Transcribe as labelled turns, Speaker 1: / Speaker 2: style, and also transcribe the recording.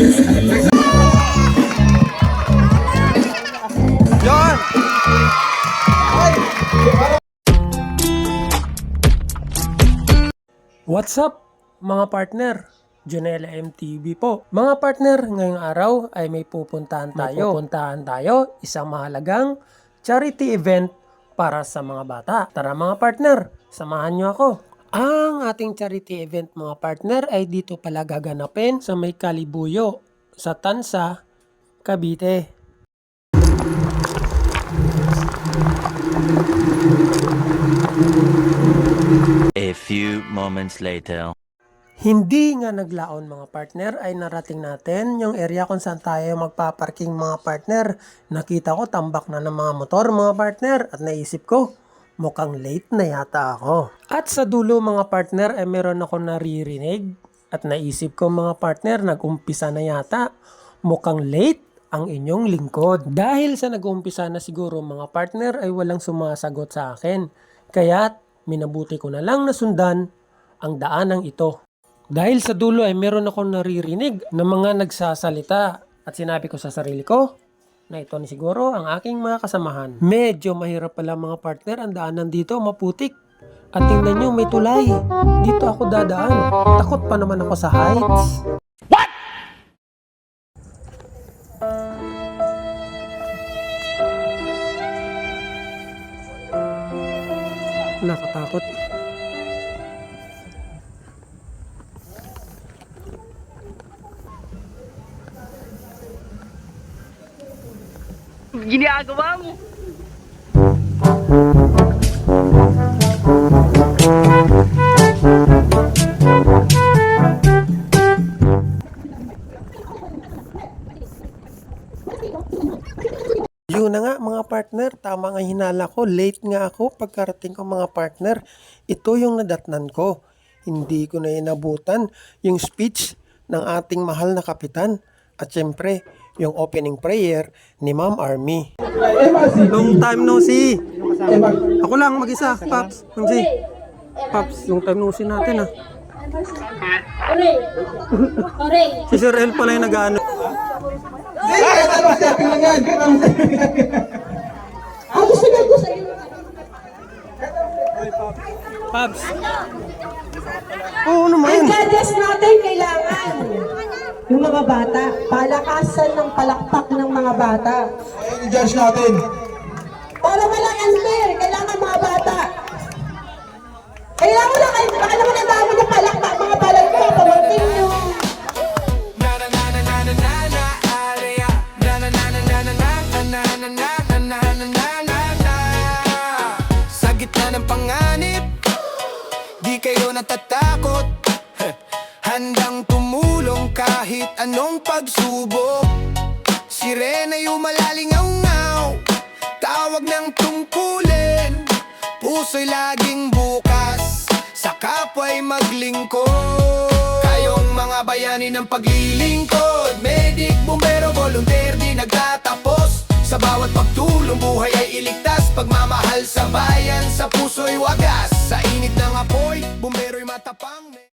Speaker 1: John!
Speaker 2: What's up mga partner? Junela MTV po. Mga partner, ngayong araw ay may pupuntahan tayo. Isang mahalagang charity event para sa mga bata. Tara mga partner, samahan nyo ako. Ang ating charity event mga partner ay dito pala gaganapin sa may Kalibuyo, sa Tansa, Cavite.
Speaker 3: A few moments later.
Speaker 2: Hindi nga naglaon mga partner ay narating natin yung area kung saan tayo magpaparking mga partner. Nakita ko tambak na ng mga motor mga partner at naisip ko mukhang late na yata ako. At sa dulo mga partner ay meron ako naririnig at naisip ko mga partner nag-umpisa na yata. Mukhang late ang inyong lingkod. Dahil sa nag-umpisa na siguro mga partner ay walang sumasagot sa akin. Kaya minabuti ko na lang nasundan ang daanang ito. Dahil sa dulo ay meron akong naririnig ng mga nagsasalita at sinabi ko sa sarili ko na ito ni siguro ang aking mga kasamahan. Medyo mahirap pala mga partner ang daanan dito, maputik. At tingnan nyo may tulay. Dito ako dadaan. Takot pa naman ako sa heights. What? Nakatakot.
Speaker 4: Ginagawa mo.
Speaker 2: Yun na nga mga partner, tama nga hinala ko, late nga ako pagkarating ko mga partner. Ito yung nadatnan ko. Hindi ko na inabutan yung speech ng ating mahal na kapitan at syempre yung opening prayer ni Ma'am Army. Long time no see. Ako lang mag-isa, Paps. Paps, long time no see natin ah. Si Sir El pala yung nag-ano. Paps. Oo naman.
Speaker 5: Ang judges natin kailangan yung mga bata, palakasan ng palakpak ng mga bata.
Speaker 1: Ayun yung judge natin.
Speaker 5: Para walang unfair, kailangan mga bata. Kailangan lang kayo, baka naman ang dami ng palakpak, mga balay ko, pamangkin nyo.
Speaker 6: Sa gitna ng panganib, di kayo natatakot. Handang tumulong kahit anong pagsubok. Sirena yung malalingaw-ngaw, tawag ng tungkulin. Puso'y laging bukas, sa kapwa'y maglingkod. Kayong mga bayani ng paglilingkod, medic, bumbero, volunteer, di nagtatapos. Sa bawat pagtulong, buhay ay iligtas. Pagmamahal sa bayan, sa puso'y wagas. Sa init ng apoy,